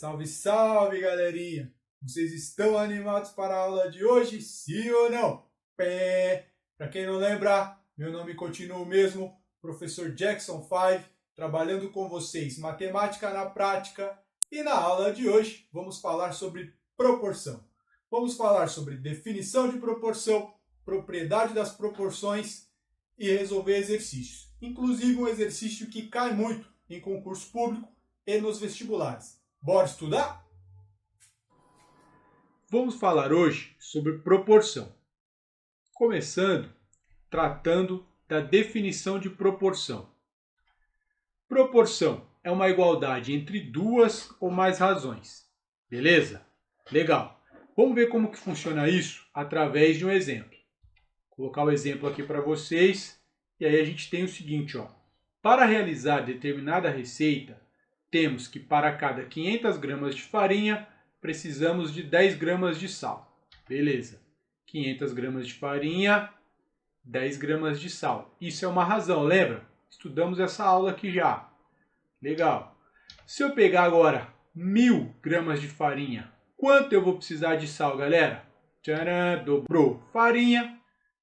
Salve, salve, galerinha! Vocês estão animados para a aula de hoje, sim ou não? Para quem não lembra, meu nome continua o mesmo, professor Jackson 5, trabalhando com vocês matemática na prática. E na aula de hoje vamos falar sobre proporção. Vamos falar sobre definição de proporção, propriedade das proporções e resolver exercícios. Inclusive um exercício que cai muito em concurso público e nos vestibulares. Bora estudar? Vamos falar hoje sobre proporção. Começando tratando da definição de proporção. Proporção é uma igualdade entre duas ou mais razões. Beleza? Legal. Vamos ver como que funciona isso através de um exemplo. Vou colocar o exemplo aqui para vocês e aí a gente tem o seguinte, ó. Para realizar determinada receita, temos que para cada 500 gramas de farinha, precisamos de 10 gramas de sal. Beleza. 500 gramas de farinha, 10 gramas de sal. Isso é uma razão, lembra? Estudamos essa aula aqui já. Legal. Se eu pegar agora 1000 gramas de farinha, quanto eu vou precisar de sal, galera? Tcharam, dobrou farinha,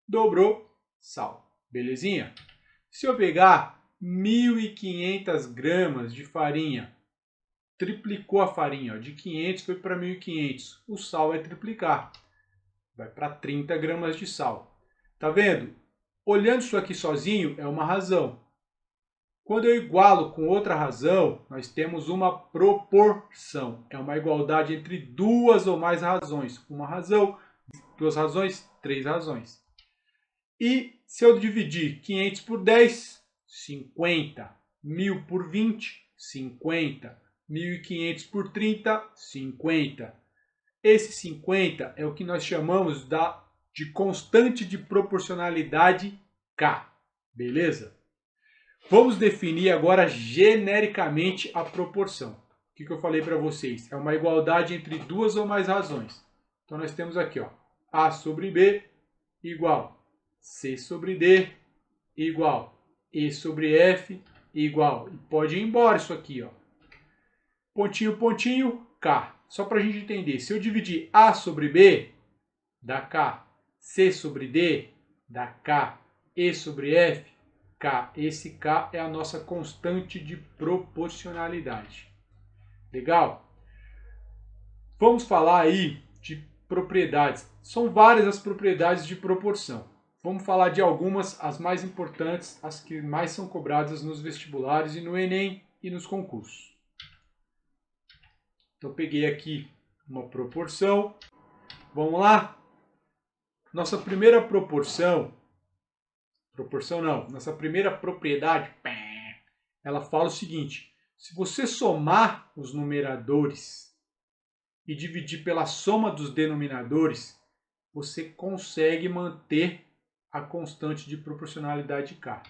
dobrou sal. Belezinha? Se eu pegar 1.500 gramas de farinha, triplicou a farinha, ó, de 500 foi para 1.500, o sal vai triplicar, vai para 30 gramas de sal. Tá vendo? Olhando isso aqui sozinho é uma razão. Quando eu igualo com outra razão, nós temos uma proporção. É uma igualdade entre duas ou mais razões. Uma razão, duas razões, três razões. E se eu dividir 500 por 10, 50. 1000 por 20, 50. 1.500 por 30, 50. Esse 50 é o que nós chamamos de constante de proporcionalidade K. Beleza? Vamos definir agora genericamente a proporção. O que eu falei para vocês? É uma igualdade entre duas ou mais razões. Então nós temos aqui, ó, A sobre B igual C sobre D igual E sobre F igual. E pode ir embora isso aqui, ó. Pontinho, pontinho, K. Só para a gente entender. Se eu dividir A sobre B, dá K. C sobre D, dá K. E sobre F, K. Esse K é a nossa constante de proporcionalidade. Legal? Vamos falar aí de propriedades. São várias as propriedades de proporção. Vamos falar de algumas, as mais importantes, as que mais são cobradas nos vestibulares e no Enem e nos concursos. Então, peguei aqui uma proporção. Vamos lá? Nossa primeira nossa primeira propriedade, ela fala o seguinte: se você somar os numeradores e dividir pela soma dos denominadores, você consegue manter a constante de proporcionalidade K.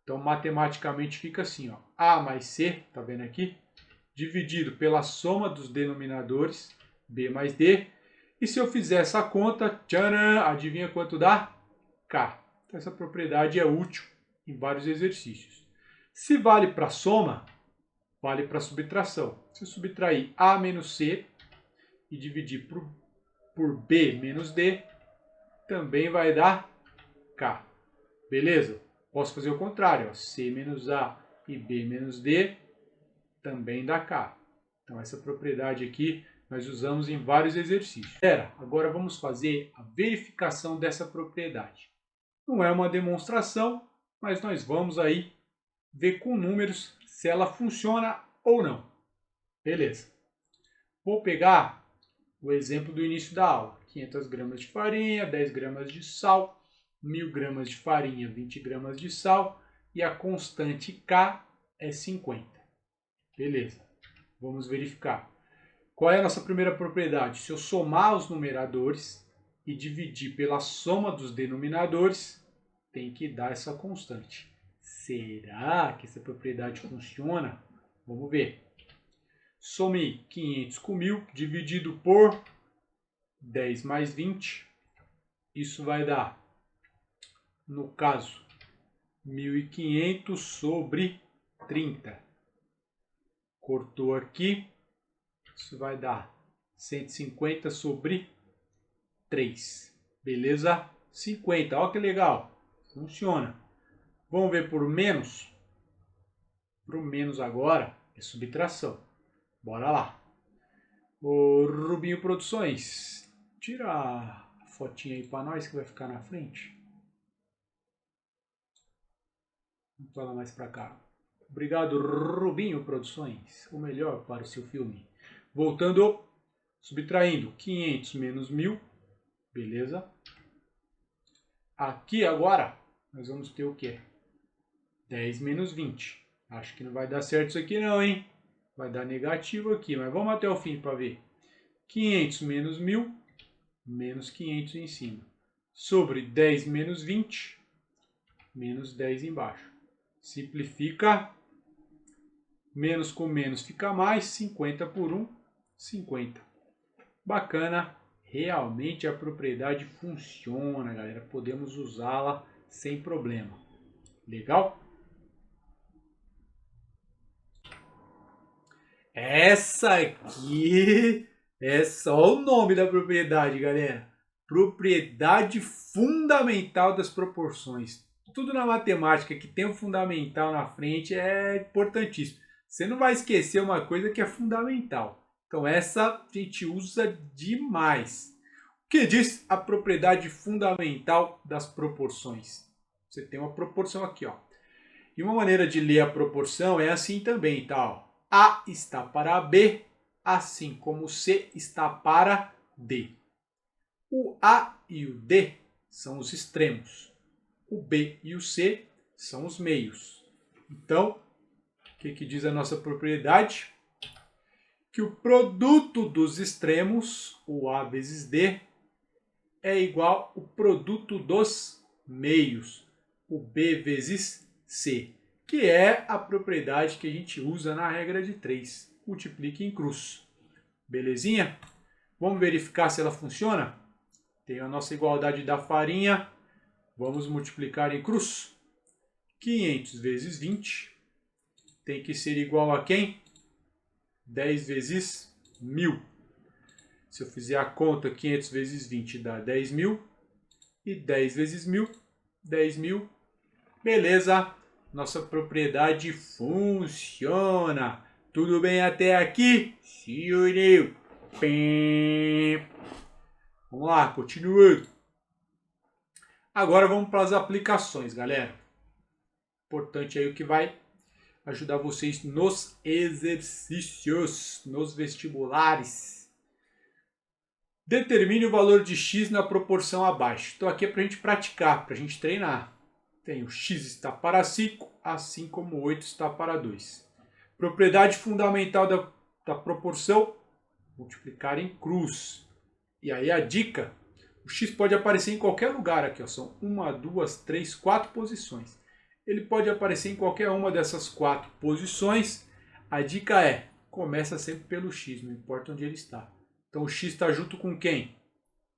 Então, matematicamente fica assim, ó, A mais C, tá vendo aqui? Dividido pela soma dos denominadores, B mais D. E se eu fizer essa conta, tcharam, adivinha quanto dá? K. Então, essa propriedade é útil em vários exercícios. Se vale para soma, vale para subtração. Se eu subtrair A menos C e dividir por B menos D, também vai dar K. Beleza? Posso fazer o contrário. Ó. C menos A e B menos D também dá K. Então, essa propriedade aqui nós usamos em vários exercícios. Agora vamos fazer a verificação dessa propriedade. Não é uma demonstração, mas nós vamos aí ver com números se ela funciona ou não. Beleza. Vou pegar o exemplo do início da aula. 500 gramas de farinha, 10 gramas de sal, 1000 gramas de farinha, 20 gramas de sal e a constante K é 50. Beleza. Vamos verificar. Qual é a nossa primeira propriedade? Se eu somar os numeradores e dividir pela soma dos denominadores, tem que dar essa constante. Será que essa propriedade funciona? Vamos ver. Somei 500 com 1000, dividido por 10 mais 20. Isso vai dar, no caso, 1.500 sobre 30. Cortou aqui. Isso vai dar 150 sobre 3. Beleza? 50. Olha que legal. Funciona. Vamos ver por menos. Para o menos agora é subtração. Bora lá. O Rubinho Produções. Tira a fotinha aí para nós que vai ficar na frente. Vamos falar mais para cá. Obrigado, Rubinho Produções. O melhor para o seu filme. Voltando, subtraindo 500 menos 1000. Beleza? Aqui agora nós vamos ter o quê? 10 menos 20. Acho que não vai dar certo isso aqui não, hein? Vai dar negativo aqui, mas vamos até o fim para ver. 500 menos 1000, menos 500 em cima. Sobre 10 menos 20, menos 10 embaixo. Simplifica. Menos com menos fica mais. 50 por 1, 50. Bacana. Realmente a propriedade funciona, galera. Podemos usá-la sem problema. Legal? Essa aqui é só o nome da propriedade, galera. Propriedade fundamental das proporções. Tudo na matemática que tem o fundamental na frente é importantíssimo. Você não vai esquecer uma coisa que é fundamental. Então essa a gente usa demais. O que diz a propriedade fundamental das proporções? Você tem uma proporção aqui, ó. E uma maneira de ler a proporção é assim também, tá? A está para B, assim como C está para D. O A e o D são os extremos. O B e o C são os meios. Então, o que diz a nossa propriedade? Que o produto dos extremos, o A vezes D, é igual ao produto dos meios, o B vezes C, que é a propriedade que a gente usa na regra de 3. Multiplique em cruz. Belezinha? Vamos verificar se ela funciona? Tem a nossa igualdade da farinha. Vamos multiplicar em cruz. 500 vezes 20 tem que ser igual a quem? 10 vezes 1000. Se eu fizer a conta, 500 vezes 20 dá 10.000. E 10 vezes 1000, 10.000. Beleza, nossa propriedade funciona. Tudo bem até aqui? Senhoril. Vamos lá, continuando. Agora vamos para as aplicações, galera. Importante aí o que vai ajudar vocês nos exercícios, nos vestibulares. Determine o valor de x na proporção abaixo. Então aqui é para a gente praticar, para a gente treinar. Tem o x está para 5, assim como o 8 está para 2. Propriedade fundamental da proporção, multiplicar em cruz. E aí a dica, o x pode aparecer em qualquer lugar aqui, ó, são 1, 2, 3, 4 posições. Ele pode aparecer em qualquer uma dessas 4 posições. A dica é, começa sempre pelo x, não importa onde ele está. Então o x está junto com quem?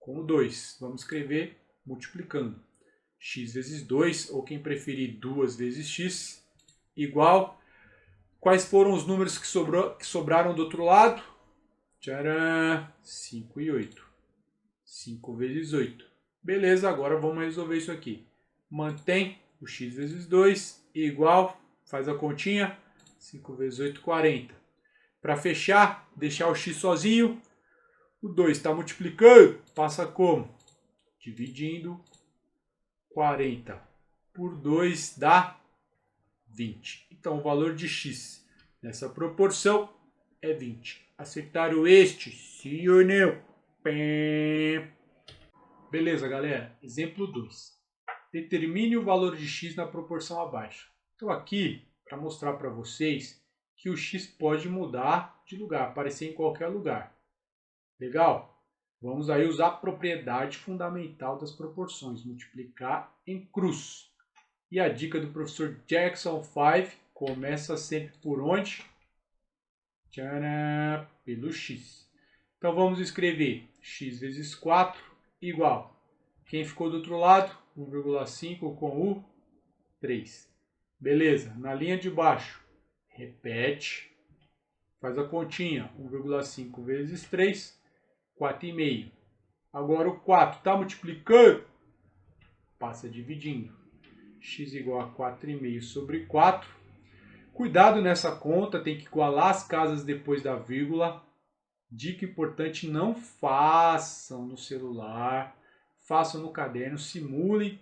Com o 2. Vamos escrever multiplicando. X vezes 2, ou quem preferir 2 vezes x, igual. Quais foram os números que sobraram do outro lado? Tcharam! 5 e 8. 5 vezes 8. Beleza, agora vamos resolver isso aqui. Mantém o x vezes 2 igual, faz a continha, 5 vezes 8, 40. Para fechar, deixar o x sozinho, o 2 está multiplicando, passa como? Dividindo. 40 por 2 dá 20. Então o valor de x nessa proporção é 20. Acertaram este? Sim ou não? Beleza, galera. Exemplo 2. Determine o valor de x na proporção abaixo. Então aqui, para mostrar para vocês que o x pode mudar de lugar, aparecer em qualquer lugar. Legal? Vamos aí usar a propriedade fundamental das proporções, multiplicar em cruz. E a dica do professor Jackson 5 começa sempre por onde? Tcharam, pelo x. Então vamos escrever x vezes 4 igual. Quem ficou do outro lado? 1,5 com o 3. Beleza, na linha de baixo, repete. Faz a continha. 1,5 vezes 3, 4,5. Agora o 4 está multiplicando, passa dividindo. X igual a 4,5 sobre 4. Cuidado nessa conta, tem que igualar as casas depois da vírgula. Dica importante, não façam no celular, façam no caderno, simulem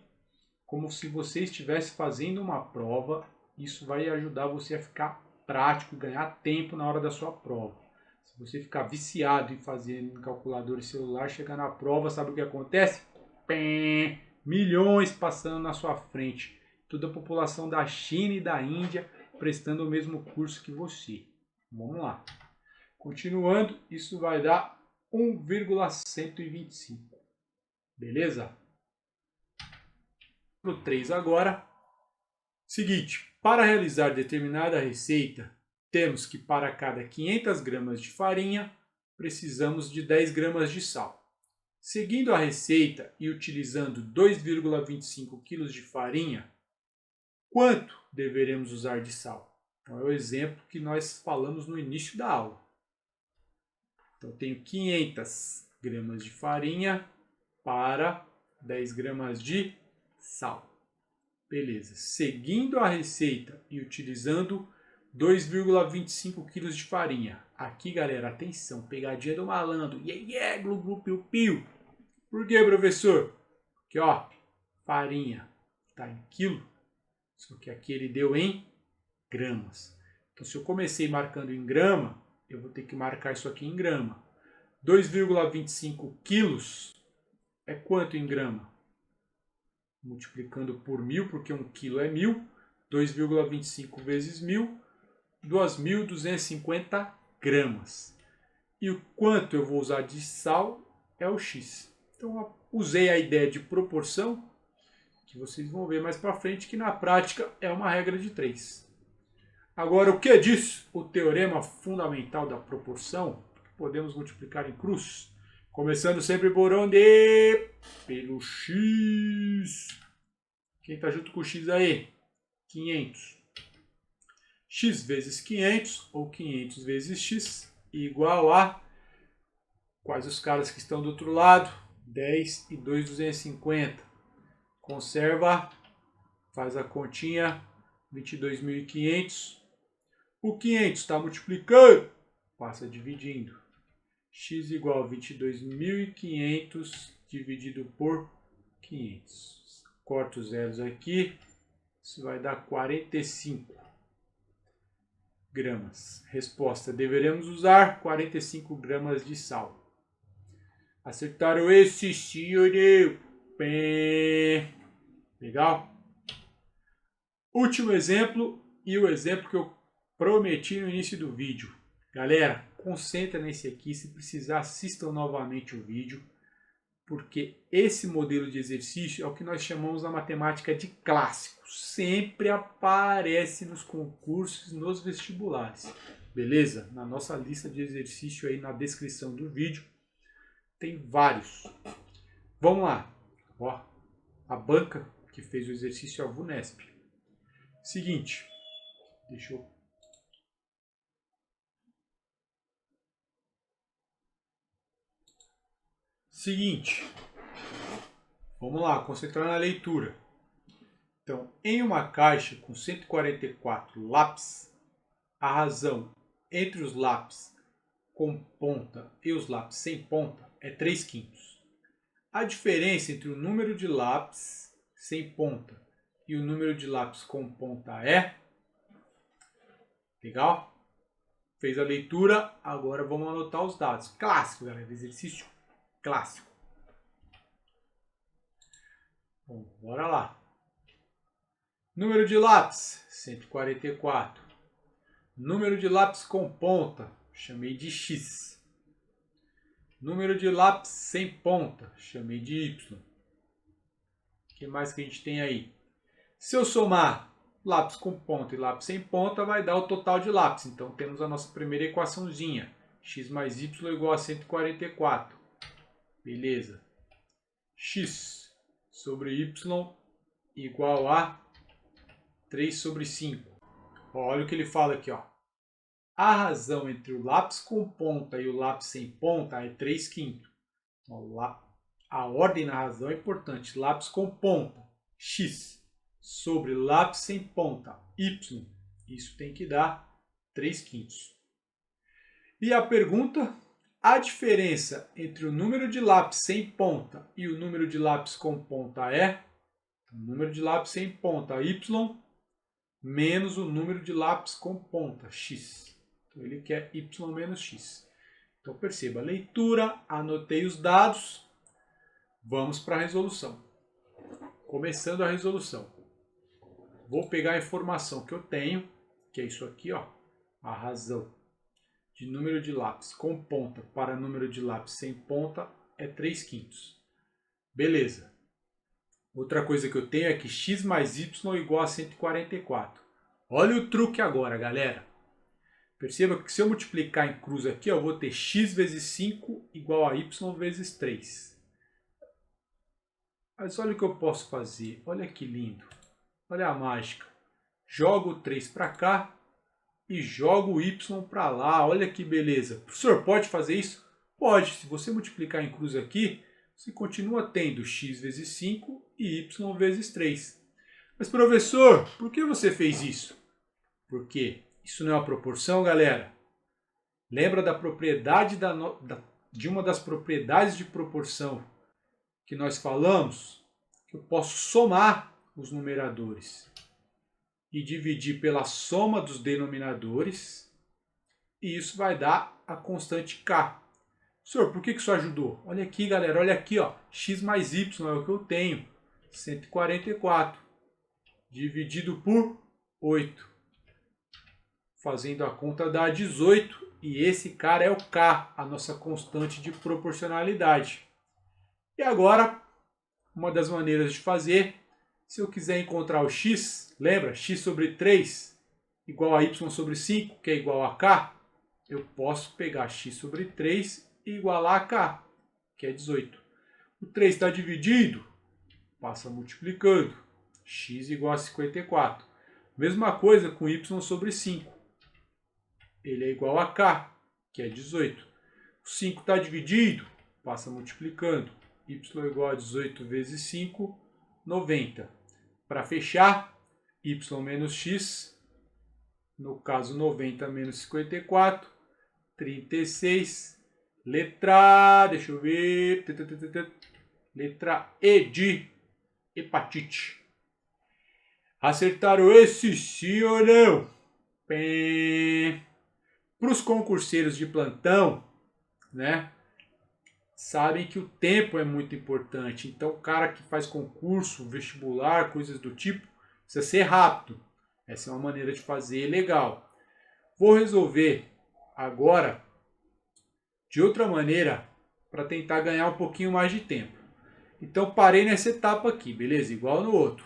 como se você estivesse fazendo uma prova. Isso vai ajudar você a ficar prático e ganhar tempo na hora da sua prova. Se você ficar viciado em fazer em calculador e celular, chegar na prova, sabe o que acontece? Pém, milhões passando na sua frente. Toda a população da China e da Índia prestando o mesmo curso que você. Vamos lá. Continuando, isso vai dar 1,125. Beleza? Para o 3 agora. Seguinte, para realizar determinada receita, temos que para cada 500 gramas de farinha, precisamos de 10 gramas de sal. Seguindo a receita e utilizando 2,25 kg de farinha, quanto deveremos usar de sal? Então é o exemplo que nós falamos no início da aula. Então, eu tenho 500 gramas de farinha para 10 gramas de sal. Beleza. Seguindo a receita e utilizando 2,25 kg de farinha. Aqui, galera, atenção, pegadinha do malandro. Yeah, glu, glu, piu, piu. Por quê, professor? Porque, ó, farinha está em quilo, só que aqui ele deu em gramas. Então, se eu comecei marcando em grama, eu vou ter que marcar isso aqui em grama. 2,25 quilos é quanto em grama? Multiplicando por 1.000, porque 1 quilo é 1.000. 2,25 vezes 1.000, 2.250 gramas. E o quanto eu vou usar de sal é o X. Então, eu usei a ideia de proporção, que vocês vão ver mais para frente, que na prática é uma regra de 3. Agora, o que diz o teorema fundamental da proporção? Podemos multiplicar em cruz, começando sempre por onde? Pelo X. Quem está junto com o X aí? 500. X vezes 500, ou 500 vezes X, igual a... Quais os caras que estão do outro lado? 10 e 2,250. Conserva, faz a continha, 22.500. O 500 está multiplicando, passa dividindo. X igual a 22.500 dividido por 500. Corta os zeros aqui, isso vai dar 45 gramas. Resposta, deveremos usar 45 gramas de sal. Acertaram esse, sim ou não? Legal? Último exemplo e o exemplo que eu prometi no início do vídeo. Galera, concentra nesse aqui, se precisar assistam novamente o vídeo, porque esse modelo de exercício é o que nós chamamos na matemática de clássico. Sempre aparece nos concursos, nos vestibulares. Beleza? Na nossa lista de exercício aí na descrição do vídeo tem vários. Vamos lá. Ó, a banca que fez o exercício é a VUNESP. Seguinte, deixa eu... Seguinte, vamos lá, concentrar na leitura. Então, em uma caixa com 144 lápis, a razão entre os lápis com ponta e os lápis sem ponta é 3/5. A diferença entre o número de lápis sem ponta e o número de lápis com ponta é... Legal? Fez a leitura, agora vamos anotar os dados. Clássico, galera, exercício clássico. Bom, bora lá. Número de lápis, 144. Número de lápis com ponta, chamei de X. Número de lápis sem ponta, chamei de Y. O que mais que a gente tem aí? Se eu somar lápis com ponta e lápis sem ponta, vai dar o total de lápis. Então temos a nossa primeira equaçãozinha. X mais Y igual a 144. Beleza. X sobre Y igual a 3/5. Olha o que ele fala aqui, ó. A razão entre o lápis com ponta e o lápis sem ponta é 3/5. Então, a ordem na razão é importante. Lápis com ponta, x, sobre lápis sem ponta, y. Isso tem que dar 3/5. E a pergunta, a diferença entre o número de lápis sem ponta e o número de lápis com ponta é o número de lápis sem ponta, y, menos o número de lápis com ponta, x. Então ele quer y menos x. Então perceba, leitura, anotei os dados, vamos para a resolução. Começando a resolução. Vou pegar a informação que eu tenho, que é isso aqui, ó, a razão de número de lápis com ponta para número de lápis sem ponta é 3/5. Beleza. Outra coisa que eu tenho é que x mais y é igual a 144. Olha o truque agora, galera. Perceba que se eu multiplicar em cruz aqui, eu vou ter x vezes 5 igual a y vezes 3. Mas olha o que eu posso fazer. Olha que lindo. Olha a mágica. Jogo o 3 para cá e jogo o y para lá. Olha que beleza. Professor, pode fazer isso? Pode. Se você multiplicar em cruz aqui, você continua tendo x vezes 5 e y vezes 3. Mas, professor, por que você fez isso? Porque isso não é uma proporção, galera. Lembra da propriedade de uma das propriedades de proporção que nós falamos? Que eu posso somar os numeradores e dividir pela soma dos denominadores, e isso vai dar a constante k. Senhor, por que isso ajudou? Olha aqui, galera, olha aqui, ó, x mais y é o que eu tenho, 144, dividido por 8. Fazendo a conta dá 18, e esse cara é o k, a nossa constante de proporcionalidade. E agora, uma das maneiras de fazer, se eu quiser encontrar o x, lembra? X sobre 3 igual a y sobre 5, que é igual a k. Eu posso pegar x sobre 3 e igualar a k, que é 18. O 3 está dividido, passa multiplicando. X igual a 54. Mesma coisa com y sobre 5. Ele é igual a k, que é 18. O 5 está dividido, passa multiplicando. Y igual a 18 vezes 5, 90. Para fechar, y menos x, no caso 90 menos 54, 36. Letra, deixa eu ver, letra E de hepatite. Acertaram esse sim ou não? Para os concurseiros de plantão, né? Sabem que o tempo é muito importante. Então, o cara que faz concurso, vestibular, coisas do tipo, precisa ser rápido. Essa é uma maneira de fazer legal. Vou resolver agora de outra maneira para tentar ganhar um pouquinho mais de tempo. Então, parei nessa etapa aqui, beleza? Igual no outro.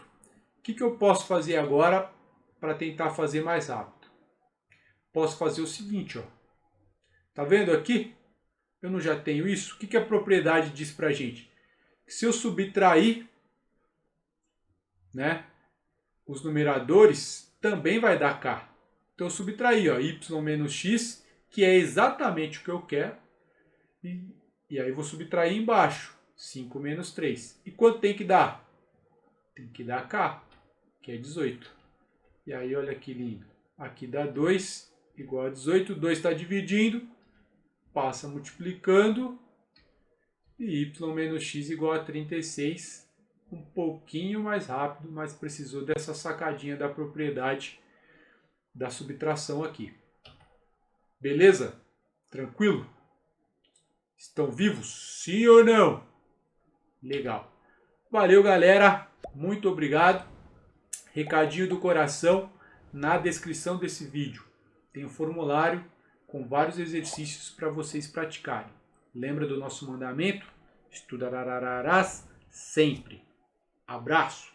O que eu posso fazer agora para tentar fazer mais rápido? Posso fazer o seguinte, ó. Tá vendo aqui? Eu não já tenho isso? O que a propriedade diz para a gente? Se eu subtrair, né, os numeradores, também vai dar k. Então eu subtraí, ó, y menos x, que é exatamente o que eu quero. E aí eu vou subtrair embaixo, 5 menos 3. E quanto tem que dar? Tem que dar k, que é 18. E aí olha que lindo. Aqui dá 2 igual a 18. 2 está dividindo. Passa multiplicando, e y menos x igual a 36, um pouquinho mais rápido, mas precisou dessa sacadinha da propriedade da subtração aqui. Beleza? Tranquilo? Estão vivos? Sim ou não? Legal. Valeu, galera. Muito obrigado. Recadinho do coração na descrição desse vídeo. Tem um formulário com vários exercícios para vocês praticarem. Lembra do nosso mandamento? Estudarás sempre. Abraço.